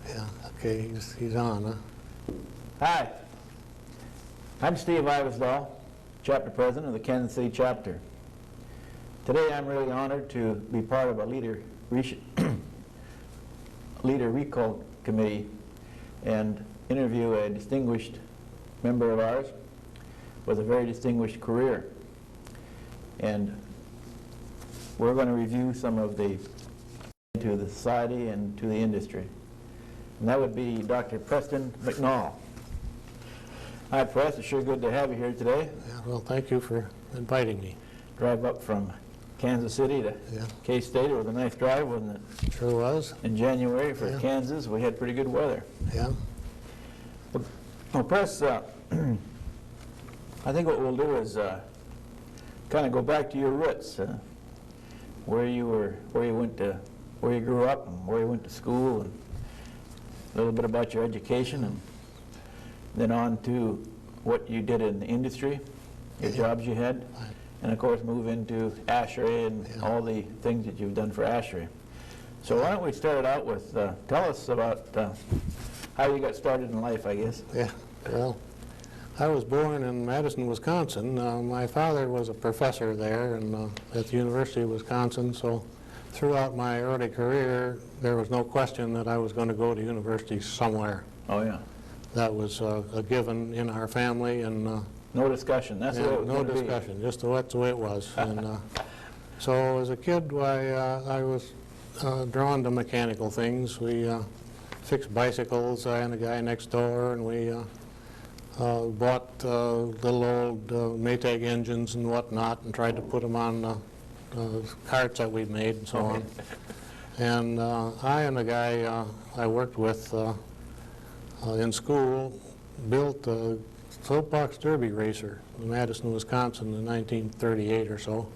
Yeah, okay, he's on, huh? Hi, I'm Steve Iversdahl, Chapter President of the Kansas City Chapter. Today I'm really honored to be part of a leader recall committee and interview a distinguished member of ours with a very distinguished career. And we're going to review some of the to the society and to the industry. And that would be Dr. Preston McNall. Hi, Press. It's sure good to have you here today. Yeah, well, thank you for inviting me. Drive up from Kansas City to K-State. It was a nice drive, wasn't it? Sure was. In January for Kansas, we had pretty good weather. Yeah. Well, Press, I think what we'll do is kind of go back to your roots, where you grew up, and where you went to school, and a little bit about your education, and then on to what you did in the industry, your jobs you had, and of course move into ASHRAE and all the things that you've done for ASHRAE. So why don't we start it out with, tell us about how you got started in life, I guess. Yeah, well, I was born in Madison, Wisconsin. My father was a professor there and at the University of Wisconsin, so throughout my early career, there was no question that I was going to go to university somewhere. Oh, yeah. That was a given in our family, and no discussion. That's the way it was. No discussion. Just that's the way it was. And so, as a kid, I was drawn to mechanical things. We fixed bicycles. I and a guy next door, and we bought little old Maytag engines and whatnot, and tried to put them on carts that we'd made and so on. And I and a guy I worked with in school built a soapbox derby racer in Madison, Wisconsin in 1938 or so.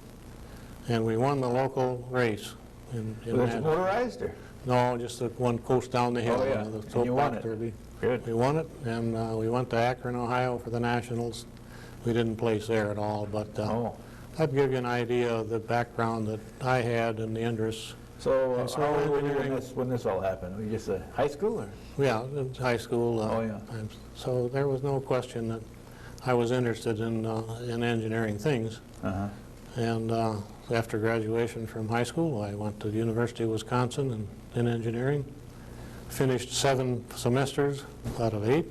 And we won the local race in Was it motorized, or? No, just the one coast down the hill. Oh, yeah. The And you won soapbox it. derby. Good. We won it, and we went to Akron, Ohio for the Nationals. We didn't place there at all, but that'd give you an idea of the background that I had and the interests. So, how old were you when this all happened? Were you just high school, or? Yeah, it was high school. Times. So there was no question that I was interested in engineering things. And after graduation from high school, I went to the University of Wisconsin in engineering. Finished 7 semesters out of 8,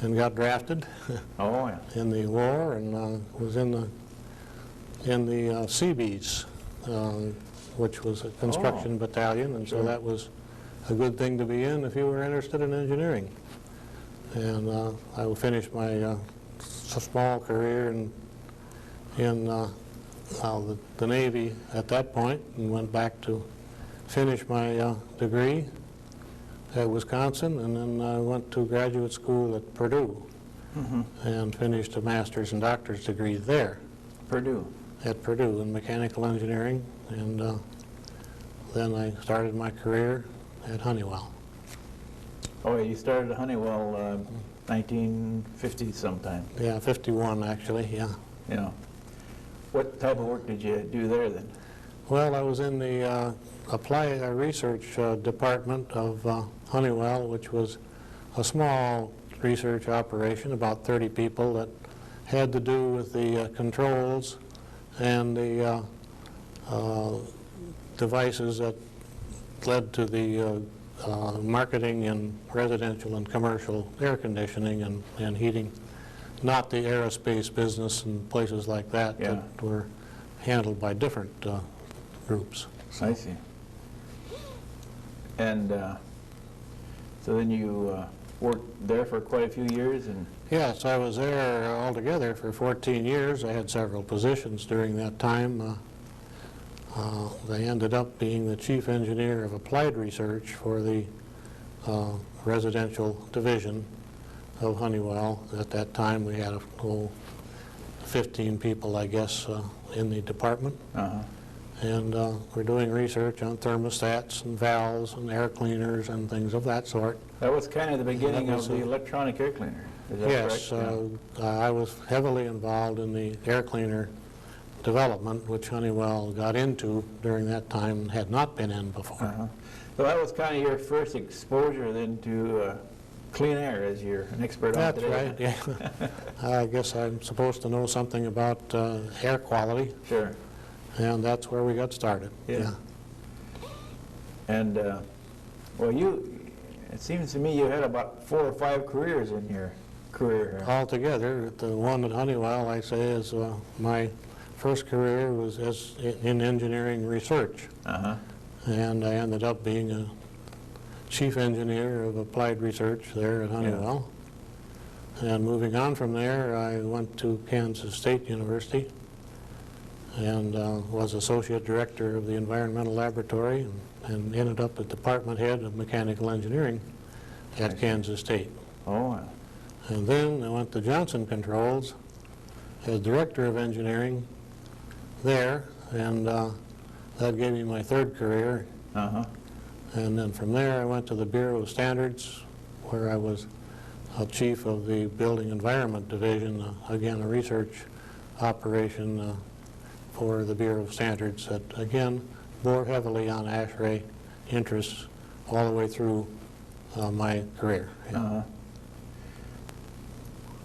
and got drafted in the war, and was in the Seabees, which was a construction battalion, and so that was a good thing to be in if you were interested in engineering. And I finished my small career in the Navy at that point, and went back to finish my degree at Wisconsin, and then I went to graduate school at Purdue and finished a master's and doctor's degree there. At Purdue in mechanical engineering, and then I started my career at Honeywell. Oh, you started at Honeywell 1950 sometime. Yeah, 51 actually, yeah. Yeah. What type of work did you do there then? Well, I was in the applied research department of Honeywell, which was a small research operation, about 30 people, that had to do with the controls and the devices that led to the marketing in residential and commercial air conditioning and heating, not the aerospace business and places like that that were handled by different groups. I see. And so then you worked there for quite a few years? And yes, I was there altogether for 14 years. I had several positions during that time. I ended up being the chief engineer of applied research for the residential division of Honeywell. At that time, we had 15 people, I guess, in the department. And we're doing research on thermostats and valves and air cleaners and things of that sort. That was kind of the beginning of the electronic air cleaner. Is that yes, correct? I was heavily involved in the air cleaner development, which Honeywell got into during that time and had not been in before. So that was kind of your first exposure then to clean air, as you're an expert on today. That's right, yeah. I guess I'm supposed to know something about air quality. Sure. And that's where we got started. Yeah. And, well, it seems to me you had about 4 or 5 careers in your career. Altogether, the one at Honeywell, I say, is my first career was in engineering research. And I ended up being a chief engineer of applied research there at Honeywell. And moving on from there, I went to Kansas State University and was associate director of the environmental laboratory and ended up at department head of mechanical engineering at Kansas State. Oh. And then I went to Johnson Controls as director of engineering there, and that gave me my 3rd career. And then from there I went to the Bureau of Standards, where I was chief of the Building Environment Division, again a research operation for the Bureau of Standards that again bore heavily on ASHRAE interests all the way through my career.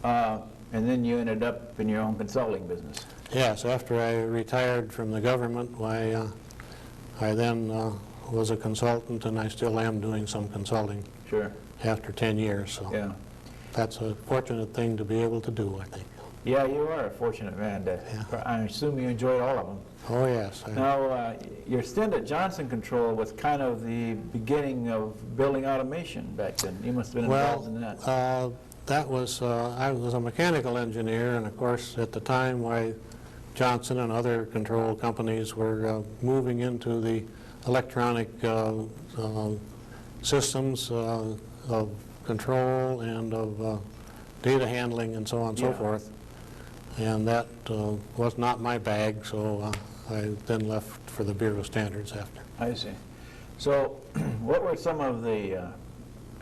And then you ended up in your own consulting business. Yes, after I retired from the government, I then was a consultant, and I still am doing some consulting. Sure. After 10 years, so yeah. That's a fortunate thing to be able to do, I think. Yeah, you are a fortunate man. I assume you enjoyed all of them. Oh, yes. Now, your stint at Johnson Control was kind of the beginning of building automation back then. You must have been involved in that. That was, I was a mechanical engineer, and of course, at the time, Johnson and other control companies were moving into the electronic systems of control and of data handling and so on and so forth. And that was not my bag, so I then left for the Bureau of Standards after. I see. So what were some of the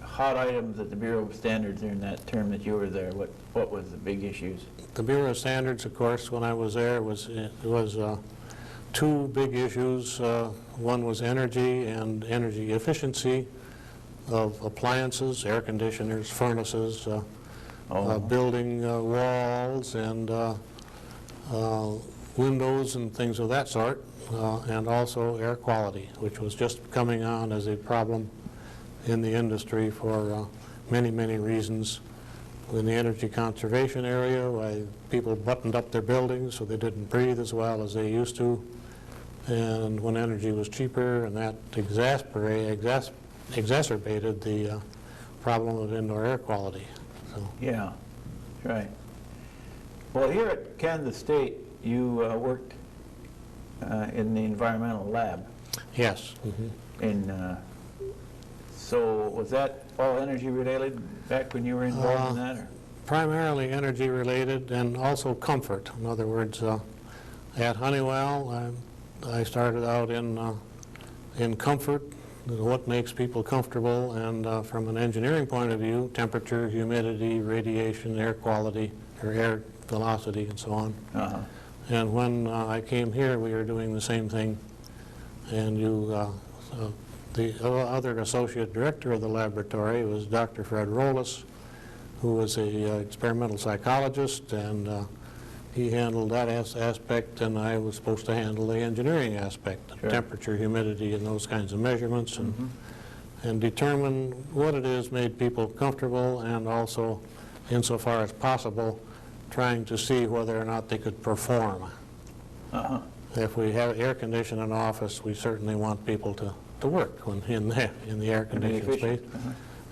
hot items at the Bureau of Standards during that term that you were there? What was the big issues? The Bureau of Standards, of course, when I was there, was 2 big issues. One was energy and energy efficiency of appliances, air conditioners, furnaces, building walls and windows and things of that sort, and also air quality, which was just coming on as a problem in the industry for many, many reasons. In the energy conservation area, people buttoned up their buildings so they didn't breathe as well as they used to. And when energy was cheaper, and that exacerbated the problem of indoor air quality. So. Yeah, right. Well, here at Kansas State, you worked in the environmental lab. Yes. So was that all energy related back when you were involved in that? Or? Primarily energy related, and also comfort. In other words, at Honeywell, I started out in comfort, what makes people comfortable, and from an engineering point of view, temperature, humidity, radiation, air quality, or air velocity, and so on. And when I came here, we were doing the same thing. And the other associate director of the laboratory was Dr. Fred Rollis, who was an experimental psychologist, and he handled that aspect, and I was supposed to handle the engineering aspect, temperature, humidity, and those kinds of measurements, and determine what it is made people comfortable, and also, insofar as possible, trying to see whether or not they could perform. If we have air conditioning in an office, we certainly want people to work when in the air conditioned space.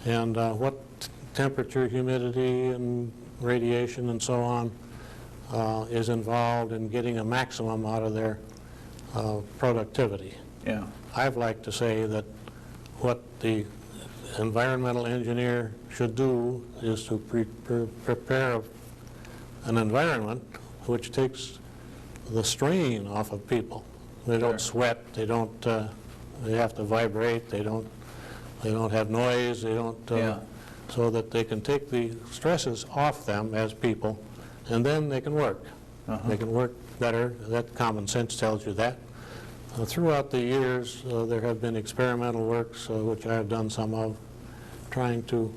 And what temperature, humidity, and radiation, and so on, is involved in getting a maximum out of their productivity. I've liked to say that what the environmental engineer should do is to prepare an environment which takes the strain off of people. They don't sweat, they don't, they have to vibrate, they don't have noise, they don't, so that they can take the stresses off them as people, and then they can work. They can work better. That common sense tells you that. Throughout the years, there have been experimental works, which I have done some of, trying to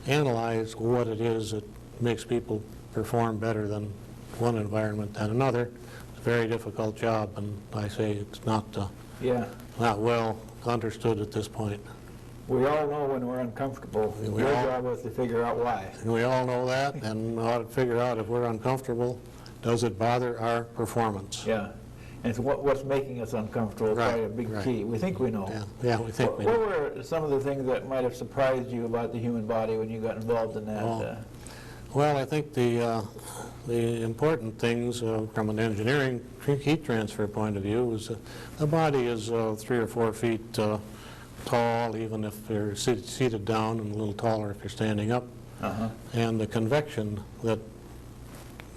analyze what it is that makes people perform better than one environment than another. It's a very difficult job, and I say it's not well understood at this point. We all know when we're uncomfortable. Your job is to figure out why. We all know that, and we ought to figure out if we're uncomfortable, does it bother our performance? Yeah. And it's what's making us uncomfortable is probably a big key. We think we know. Yeah, we think we know. What were some of the things that might have surprised you about the human body when you got involved in that? Well, I think the important things from an engineering heat transfer point of view is the body is 3 or 4 feet tall, even if you're seated down, and a little taller if you're standing up. And the convection that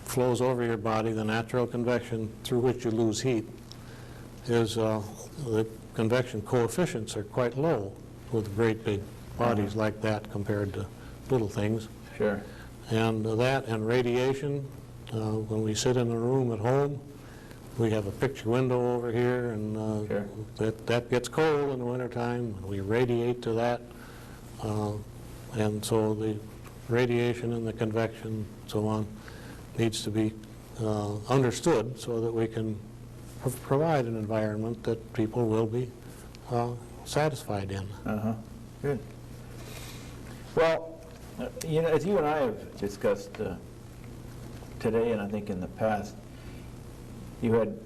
flows over your body, the natural convection through which you lose heat, is the convection coefficients are quite low with great big bodies like that compared to little things. Sure. And that and radiation, when we sit in a room at home, we have a picture window over here, and that gets cold in the wintertime, and we radiate to that. And so the radiation and the convection, so on, needs to be understood so that we can provide an environment that people will be satisfied in. Good. Well, you know, as you and I have discussed today, and I think in the past, you had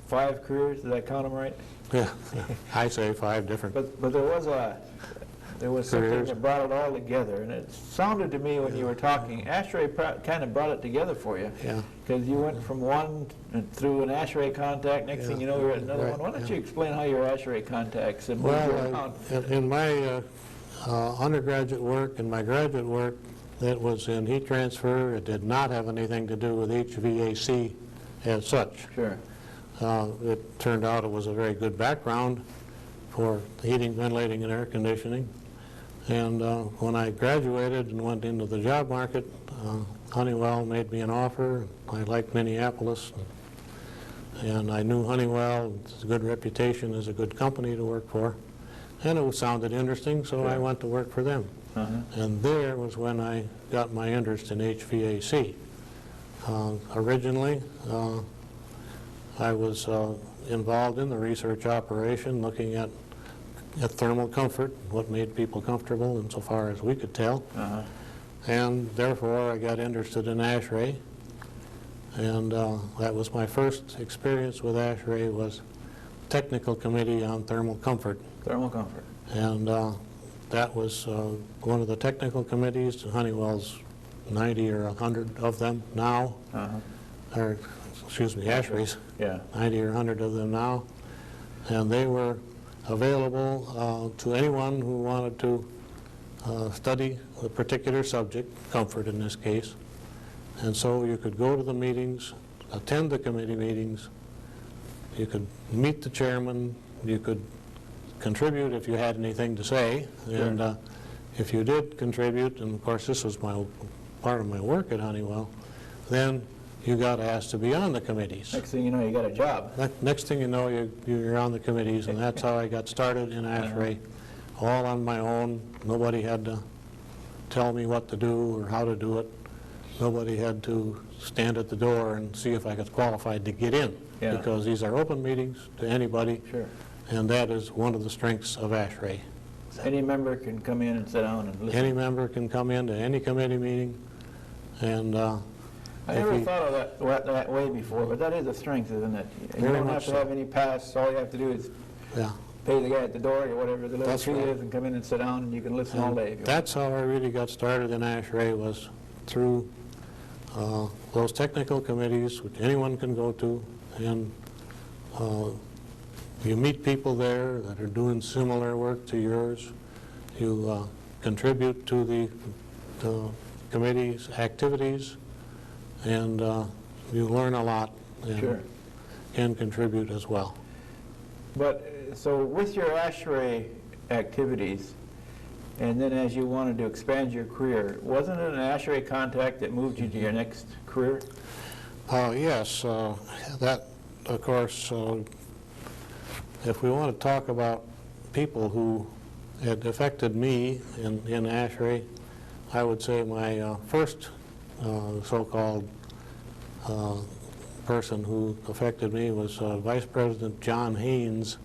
5 careers. Did I count them right? Yeah, I say 5 different. But there was something that brought it all together, and it sounded to me when you were talking, ASHRAE kind of brought it together for you. Yeah. Because you went from one through an ASHRAE contact, next thing you know you're at another one. Why don't you explain how your ASHRAE contacts and moved around? In my undergraduate work and my graduate work, that was in heat transfer. It did not have anything to do with HVAC as such. Sure. It turned out it was a very good background for heating, ventilating, and air conditioning. And when I graduated and went into the job market, Honeywell made me an offer. I liked Minneapolis, and I knew Honeywell. It's a good reputation as a good company to work for. And it sounded interesting, so I went to work for them. And there was when I got my interest in HVAC. Originally, I was involved in the research operation, looking at thermal comfort, what made people comfortable insofar as we could tell. And therefore, I got interested in ASHRAE. And that was my first experience with ASHRAE, was Technical Committee on Thermal Comfort. Thermal comfort. And that was one of the technical committees. Honeywell's 90 or 100 of them now. Or, excuse me, ASHRAE's. 90 or 100 of them now. And they were available to anyone who wanted to study a particular subject, comfort in this case. And so you could go to the meetings, attend the committee meetings, you could meet the chairman, you could contribute if you had anything to say, and if you did contribute, and of course this was part of my work at Honeywell, then you got asked to be on the committees. Next thing you know, you got a job. Next thing you know, you're on the committees, and that's how I got started in ASHRAE, all on my own. Nobody had to tell me what to do or how to do it. Nobody had to stand at the door and see if I was qualified to get in, because these are open meetings to anybody, and that is one of the strengths of ASHRAE. Any member can come in and sit down and listen. Any member can come in to any committee meeting, and I never thought of that way before, but that is a strength, isn't it? You don't have to have any pass. All you have to do is pay the guy at the door or whatever the little fee is and come in and sit down, and you can listen all day. That's how I really got started in ASHRAE, was through those technical committees, which anyone can go to, and you meet people there that are doing similar work to yours. You contribute to the committee's activities, and you learn a lot and can contribute as well. But so with your ASHRAE activities, and then as you wanted to expand your career, wasn't it an ASHRAE contact that moved you to your next career? Yes, that, of course, if we want to talk about people who had affected me in ASHRAE, I would say my first so-called person who affected me was Vice President John Haynes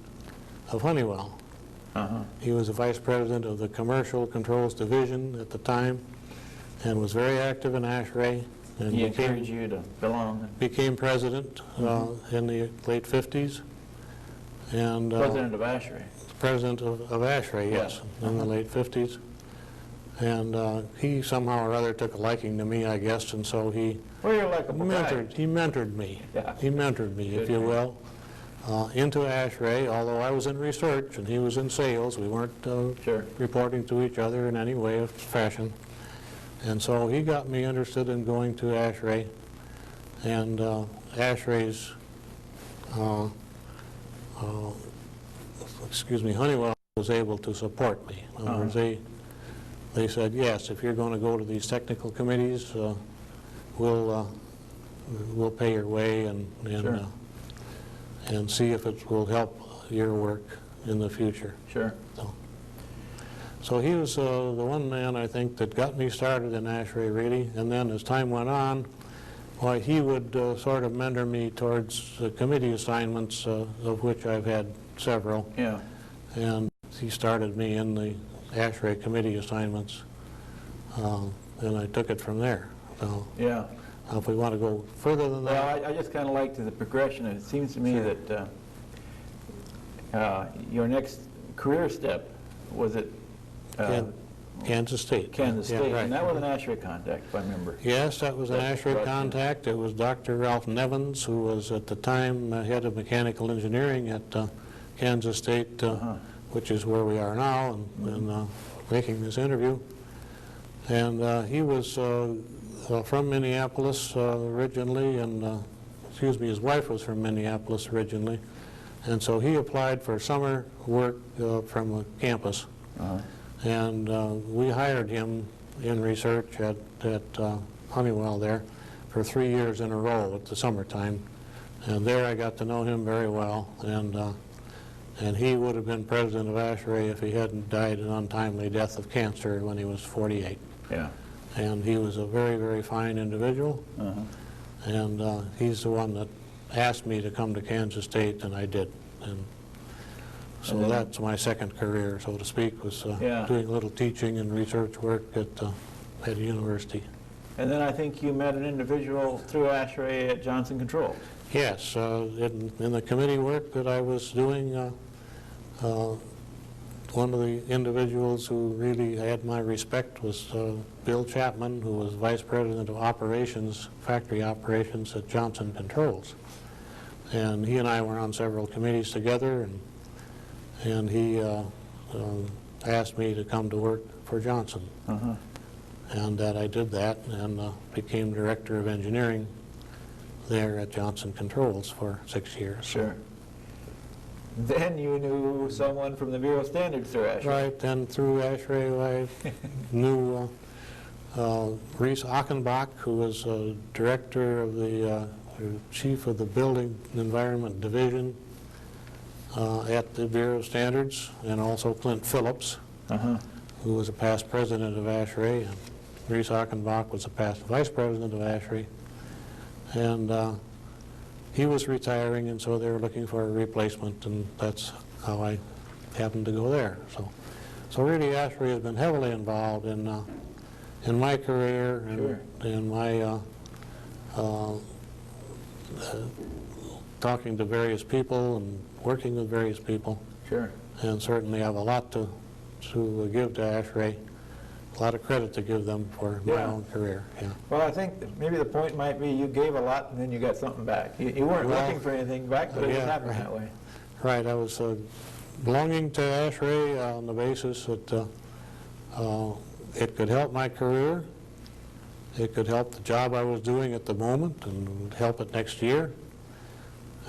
of Honeywell. He was the Vice President of the Commercial Controls Division at the time and was very active in ASHRAE. And he encouraged you to belong? Became president in the late 50s. And, president of ASHRAE? President of ASHRAE, yes, in the late 50s. And he somehow or other took a liking to me, I guess, and so he mentored me. Yeah. He mentored me, if you will, into ASHRAE, although I was in research and he was in sales. We weren't reporting to each other in any way or fashion. And so he got me interested in going to ASHRAE, and ASHRAE's, Honeywell was able to support me. In other words, they said, yes, if you're going to go to these technical committees, we'll pay your way and see if it will help your work in the future. Sure. So he was the one man, I think, that got me started in ASHRAE, really. And then as time went on, why, he would sort of mentor me towards committee assignments, of which I've had several. Yeah. And he started me in the ASHRAE committee assignments, and I took it from there. So, yeah. If we want to go further than that. Well, I just kind of liked the progression. It seems to me that your next career step was at Kansas State. Kansas State, right. And that was an ASHRAE contact, if I remember. Yes, that was an ASHRAE contact. It was Dr. Ralph Nevins, who was at the time head of mechanical engineering at Kansas State, which is where we are now, and making this interview. And he was from Minneapolis originally, and his wife was from Minneapolis originally, and so he applied for summer work from a campus. And we hired him in research at Honeywell there for 3 years in a row at the summertime. And there I got to know him very well. And he would have been president of ASHRAE if he hadn't died an untimely death of cancer when he was 48. Yeah. And he was a very, very fine individual. And he's the one that asked me to come to Kansas State, and I did. And so that's my second career, so to speak, was doing a little teaching and research work at a university. And then I think you met an individual through ASHRAE at Johnson Controls. Yes, in the committee work that I was doing, one of the individuals who really had my respect was Bill Chapman, who was Vice President of Operations, Factory Operations at Johnson Controls. And he and I were on several committees together, and he asked me to come to work for Johnson. And that I did that and became Director of Engineering there at Johnson Controls for 6 years. Sure. Then you knew someone from the Bureau of Standards through ASHRAE. Right, then through ASHRAE I knew Reese Achenbach, who was Director of the Chief of the Building Environment Division at the Bureau of Standards, and also Clint Phillips, who was a past president of ASHRAE. And Reese Achenbach was a past vice president of ASHRAE. And he was retiring, and so they were looking for a replacement, and that's how I happened to go there. So really ASHRAE has been heavily involved in my career and in my talking to various people and working with various people. Sure. And certainly I have a lot to give to ASHRAE, a lot of credit to give them for my own career. Yeah. Well, I think maybe the point might be you gave a lot and then you got something back. You weren't looking for anything back, but it just happened that way. Right. I was belonging to ASHRAE on the basis that it could help my career, it could help the job I was doing at the moment, and help it next year.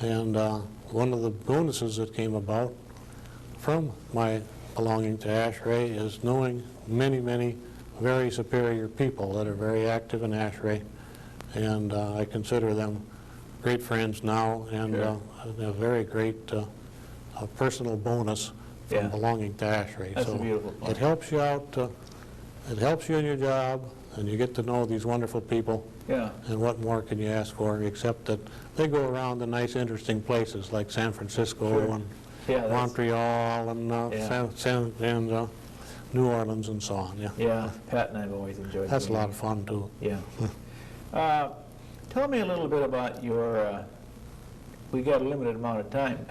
And one of the bonuses that came about from my belonging to ASHRAE is knowing many, many very superior people that are very active in ASHRAE and I consider them great friends now, and a very great personal bonus from belonging to ASHRAE. That's so a beautiful point. It helps you out. It helps you in your job, and you get to know these wonderful people. Yeah. And what more can you ask for, except that they go around to nice, interesting places like San Francisco and Montreal and New Orleans and so on. Yeah. Yeah, Pat and I've always enjoyed. That's a lot of fun too. Yeah. Tell me a little bit about your. We got a limited amount of time,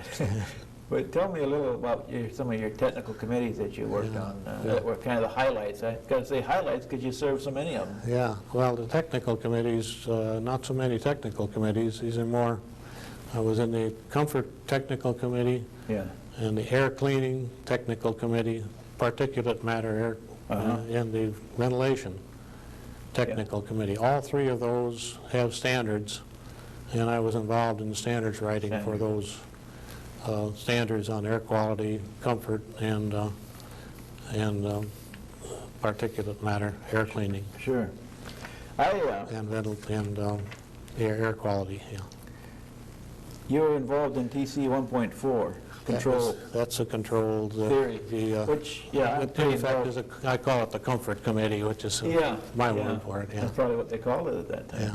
but tell me a little about some of your technical committees that you worked on. That were kind of the highlights. I got to say highlights because you served so many of them. Yeah. Well, the technical committees, not so many technical committees. These are more. I was in the comfort technical committee. Yeah. And the air cleaning technical committee, particulate matter air, and the ventilation technical committee. All three of those have standards, and I was involved in the standards writing for those standards on air quality, comfort, and particulate matter, air cleaning. Sure. And air quality. Yeah. You were involved in TC 1.4. Control. That's a controlled theory, which, in fact, I call it the comfort committee, which is my word for it. Yeah. That's probably what they called it at that time. Yeah.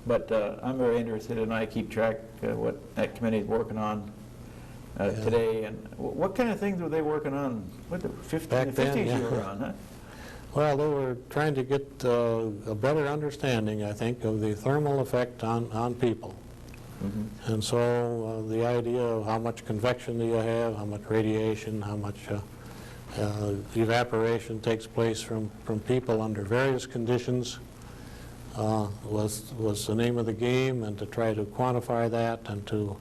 But I'm very interested, and I keep track of what that committee is working on today. And what kind of things were they working on? What the 50s you were on, huh? Well, they were trying to get a better understanding, I think, of the thermal effect on people. And so the idea of how much convection do you have, how much radiation, how much evaporation takes place from people under various conditions was the name of the game, and to try to quantify that and to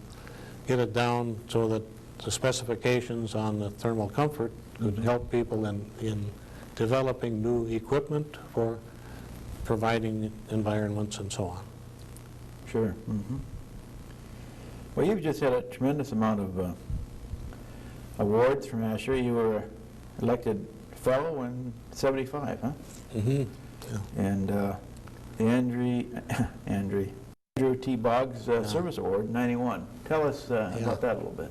get it down so that the specifications on the thermal comfort could help people in developing new equipment for providing environments and so on. Sure. Well, you've just had a tremendous amount of awards from ASHRAE. You were elected fellow in '75, huh? Yeah. And the Andrew T. Boggs Service Award in '91. Tell us about that a little bit.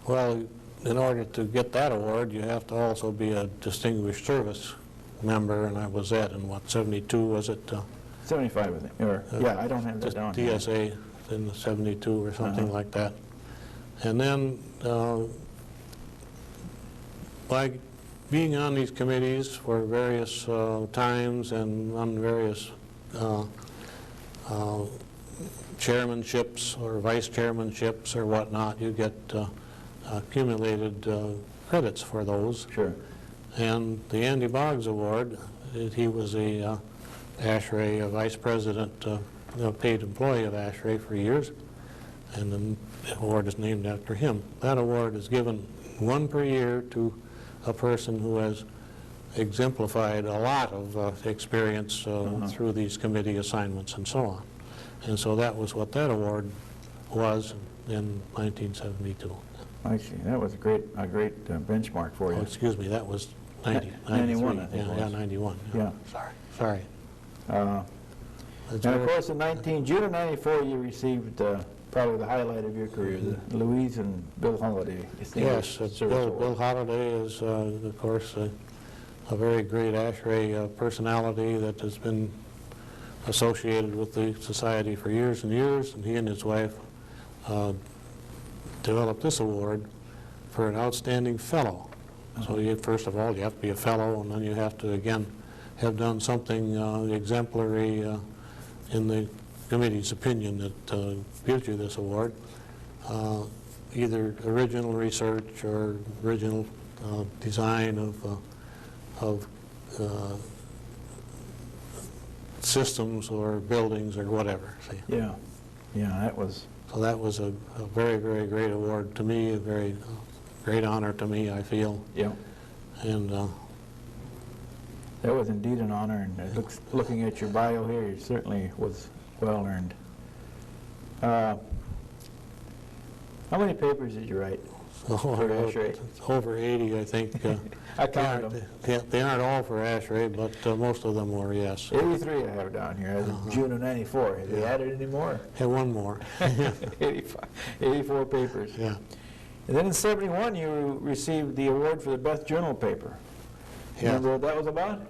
Well, in order to get that award, you have to also be a distinguished service member, and I was that in what, '72 was it? '75, I think. Or yeah, I don't have that down. DSA. In the '72 or something like that. And then by being on these committees for various times and on various chairmanships or vice chairmanships or whatnot, you get accumulated credits for those. Sure. And the Andy Boggs Award, he was a ASHRAE vice president, paid employee of ASHRAE for years, and the award is named after him. That award is given one per year to a person who has exemplified a lot of experience through these committee assignments and so on. And so that was what that award was in 1972. I see. That was a great benchmark for you. Oh, excuse me, that was 91, I think. Yeah, 91. Yeah. Sorry. And of course, in June of '94, you received probably the highlight of your career, the Louise and Bill Holladay. Yes, Bill Holladay is, of course, a very great ASHRAE personality that has been associated with the society for years and years, and he and his wife developed this award for an outstanding fellow. So first of all, you have to be a fellow, and then you have to, again, have done something exemplary in the committee's opinion that gives you this award, either original research or original design of systems or buildings or whatever. See? Yeah, that was. So that was a very, very great award to me, a very great honor to me, I feel. Yeah. And that was indeed an honor, and looking at your bio here, it certainly was well earned. How many papers did you write? Over 80, I think. I counted them. They aren't all for ASHRAE, but most of them were, yes. 83 I have down here, as of June of '94. Have they added any more? Had one more. 84 papers. Yeah. And then in '71, you received the award for the best journal paper. Yeah. Remember what that was about?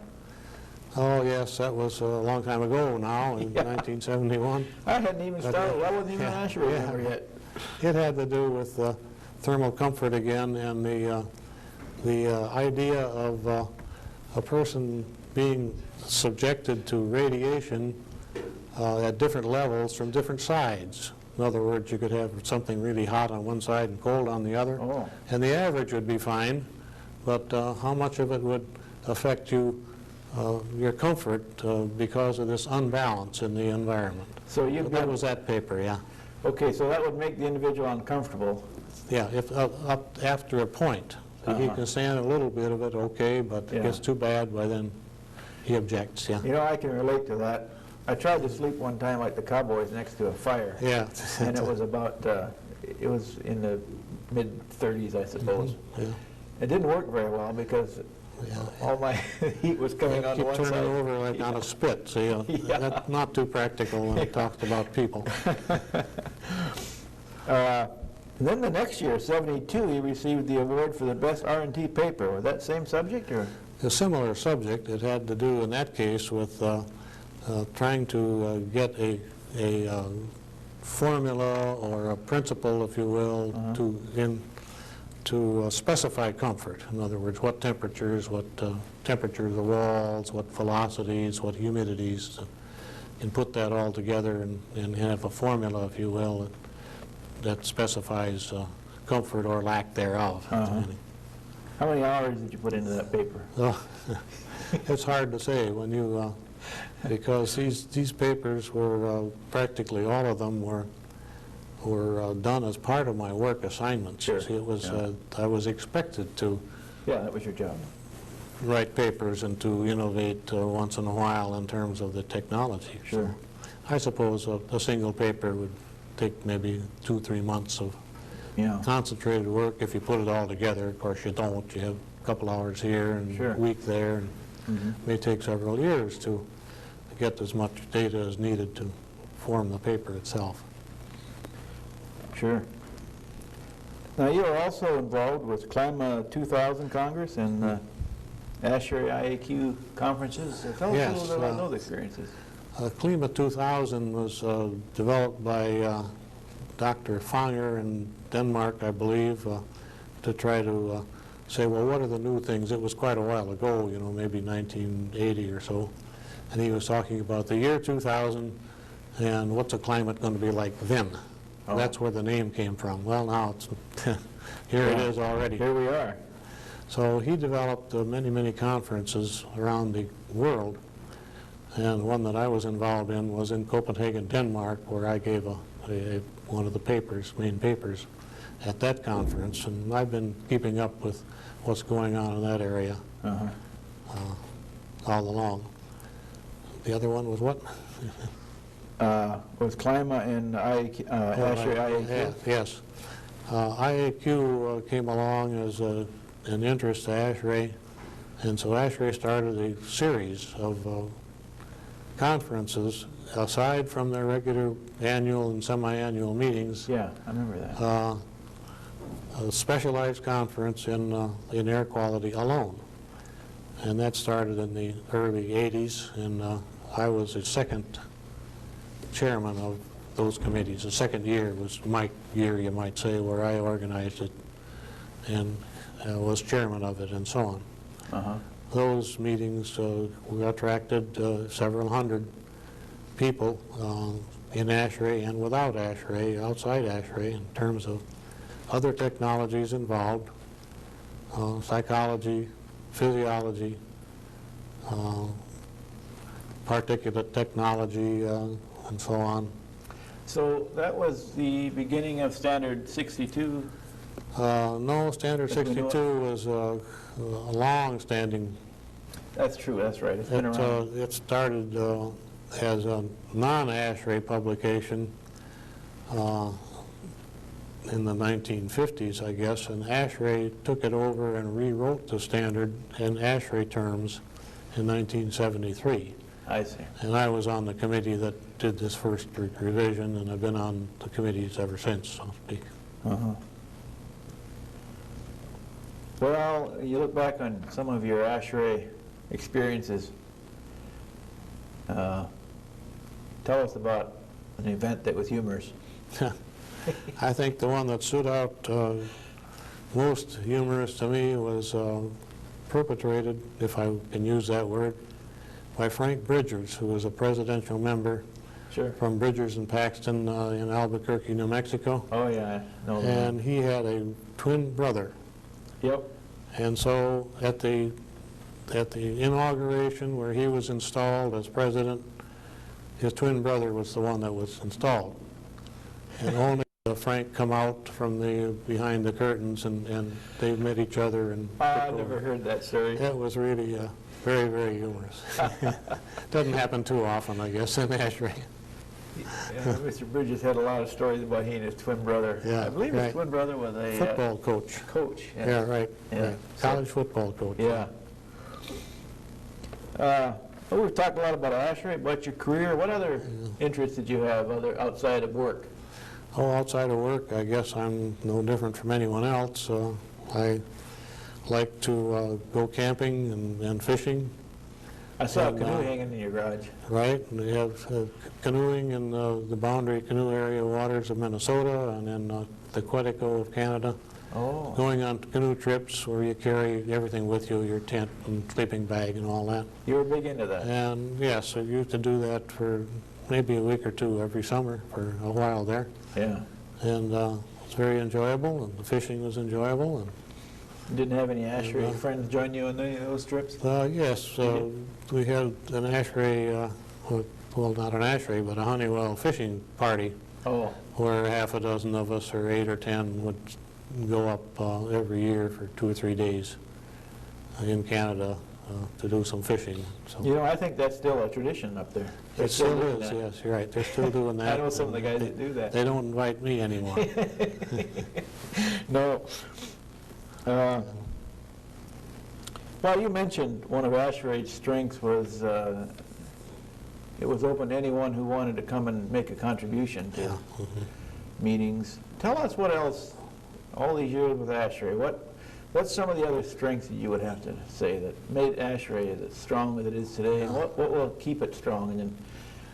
Oh, yes, that was a long time ago now, in 1971. I hadn't even started. I wasn't even an ASHRAE member yet. It had to do with thermal comfort again, and the idea of a person being subjected to radiation at different levels from different sides. In other words, you could have something really hot on one side and cold on the other, and the average would be fine, but how much of it would affect you, your comfort, because of this unbalance in the environment. So that was that paper, yeah. Okay, so that would make the individual uncomfortable. Yeah, if up after a point. He can stand a little bit of it, okay, but it gets too bad, by then he objects, yeah. You know, I can relate to that. I tried to sleep one time like the cowboys next to a fire. Yeah. And it was about, it was in the mid-30s, I suppose. Yeah. It didn't work very well because all my heat was coming on one side. Keep turning over like on a spit, so that's not too practical when it talks about people. And then the next year, '72, he received the award for the best R&T paper. Was that same subject, or? A similar subject. It had to do, in that case, with trying to get a formula or a principle, if you will, to specify comfort. In other words, what temperatures of the walls, what velocities, what humidities, and put that all together and have a formula, if you will, that specifies comfort or lack thereof. How many hours did you put into that paper? It's hard to say when you, because these papers were practically all of them were done as part of my work assignments. Sure. See, it was I was expected to. Yeah, that was your job. Write papers and to innovate once in a while in terms of the technology. Sure. So I suppose a single paper would take maybe 2-3 months of concentrated work if you put it all together. Of course, you don't. You have a couple hours here and a week there, and it may take several years to get as much data as needed to form the paper itself. Sure. Now, you are also involved with CLIMA 2000 Congress and ASHRAE IAQ conferences. Tell us a little bit about those experiences. CLIMA 2000 was developed by Dr. Fanger in Denmark, I believe, to try to say, well, what are the new things? It was quite a while ago, you know, maybe 1980 or so. And he was talking about the year 2000 and what's the climate going to be like then. That's where the name came from. Well, now it's here it is already. Here we are. So he developed many, many conferences around the world. And one that I was involved in was in Copenhagen, Denmark, where I gave one of the main papers at that conference. And I've been keeping up with what's going on in that area all along. The other one was what? Was CLIMA and ASHRAE IAQ? Yes. IAQ came along as an interest to ASHRAE, and so ASHRAE started a series of conferences aside from their regular annual and semi-annual meetings. Yeah, I remember that. A specialized conference in air quality alone, and that started in the early '80s, and I was the second chairman of those committees. The second year was my year, you might say, where I organized it and was chairman of it and so on. Those meetings we attracted several hundred people in ASHRAE and without ASHRAE, outside ASHRAE, in terms of other technologies involved, psychology, physiology, particulate technology, and so on. So that was the beginning of Standard 62? No, Standard 62 was a long-standing. That's true, that's right. It's been around. It started as a non-ASHRAE publication in the 1950s, I guess, and ASHRAE took it over and rewrote the standard in ASHRAE terms in 1973. I see. And I was on the committee that did this first revision, and I've been on the committees ever since, so to speak. Well, you look back on some of your ASHRAE experiences. Tell us about an event that was humorous. I think the one that stood out most humorous to me was perpetrated, if I can use that word, by Frank Bridgers, who was a presidential member from Bridgers and Paxton in Albuquerque, New Mexico. Oh, yeah. No, and he had a twin brother. Yep. And so at the inauguration where he was installed as president, his twin brother was the one that was installed. And only Frank come out from behind the curtains, and they met each other. And I never heard that story. It was really very, very humorous. Doesn't happen too often, I guess, in ASHRAE. Yeah, Mr. Bridges had a lot of stories about he and his twin brother. Yeah, I believe his twin brother was a football coach. Yeah, right. College football coach. Yeah. Well, we've talked a lot about ASHRAE, about your career. What other interests did you have outside of work? Oh, outside of work, I guess I'm no different from anyone else. I like to go camping and fishing. I saw a canoe hanging in your garage. Right. And we have canoeing in the boundary canoe area waters of Minnesota and in the Quetico of Canada. Oh. Going on canoe trips where you carry everything with you, your tent and sleeping bag and all that. You were big into that? And yes, I used to do that for maybe a week or two every summer for a while there. Yeah. And it's very enjoyable, and the fishing was enjoyable. And didn't have any ASHRAE friends join you on any of those trips? Yes, we had an ASHRAE, well, not an ASHRAE, but a Honeywell fishing party. Oh. Where half a dozen of us, or 8 or 10, would go up every year for 2 or 3 days in Canada to do some fishing. So. You know, I think that's still a tradition up there. It still is, yes, you're right. They're still doing that. I know some of the guys that do that. They don't invite me anymore. No. Well, you mentioned one of ASHRAE's strengths was it was open to anyone who wanted to come and make a contribution to meetings. Tell us what else, all these years with ASHRAE, what's some of the other strengths that you would have to say that made ASHRAE as strong as it is today, and what will keep it strong, and then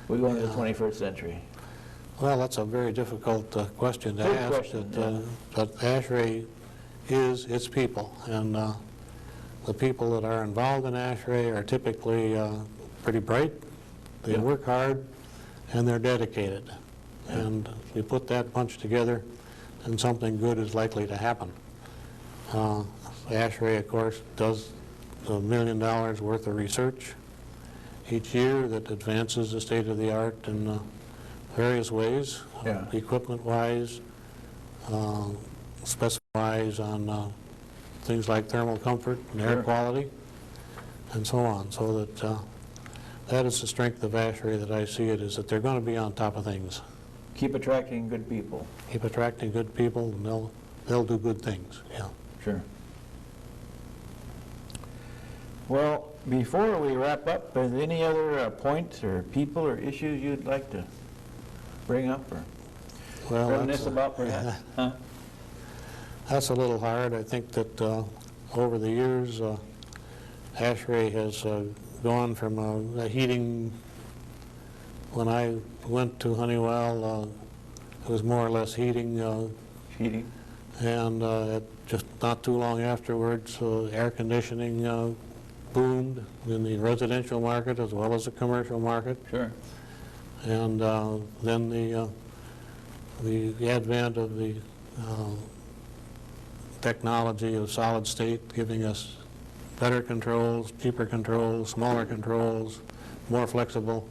we go into the 21st century? Well, that's a very difficult question to ask. Question, but ASHRAE is its people, and the people that are involved in ASHRAE are typically pretty bright. They work hard, and they're dedicated. And if you put that bunch together, then something good is likely to happen. ASHRAE, of course, does $1 million worth of research each year that advances the state of the art in various ways, equipment-wise, specifies on things like thermal comfort and air quality, and so on. So that that is the strength of ASHRAE that I see it, is that they're going to be on top of things. Keep attracting good people. Keep attracting good people, and they'll do good things. Yeah. Sure. Well, before we wrap up, are there any other points or people or issues you'd like to bring up or reminisce about, perhaps? That's a little hard. I think that over the years, ASHRAE has gone from a heating. When I went to Honeywell, it was more or less heating. Heating. And just not too long afterwards, air conditioning boomed in the residential market as well as the commercial market. Sure. And then the advent of the technology of solid state, giving us better controls, cheaper controls, smaller controls, more flexible,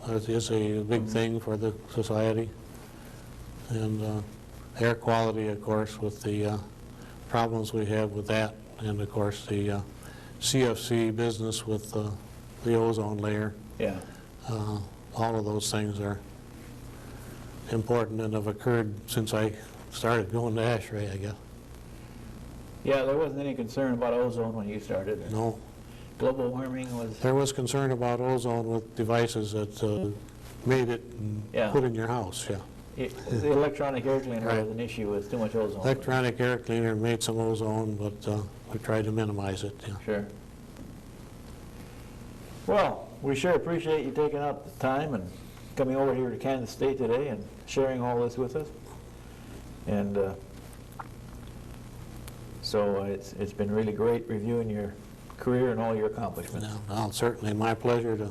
is a big thing for the society. And air quality, of course, with the problems we have with that, and of course the CFC business with the ozone layer. Yeah. All of those things are important and have occurred since I started going to ASHRAE, I guess. Yeah, there wasn't any concern about ozone when you started. No. Global warming was... There was concern about ozone with devices that made it and put in your house, yeah. The electronic air cleaner Right. was an issue with too much ozone. Electronic air cleaner made some ozone, but we tried to minimize it, yeah. Sure. Well, we sure appreciate you taking out the time and coming over here to Kansas State today and sharing all this with us. And so it's been really great reviewing your career and all your accomplishments. Yeah, well, certainly my pleasure to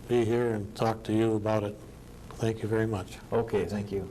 be here and talk to you about it. Thank you very much. Okay, thank you.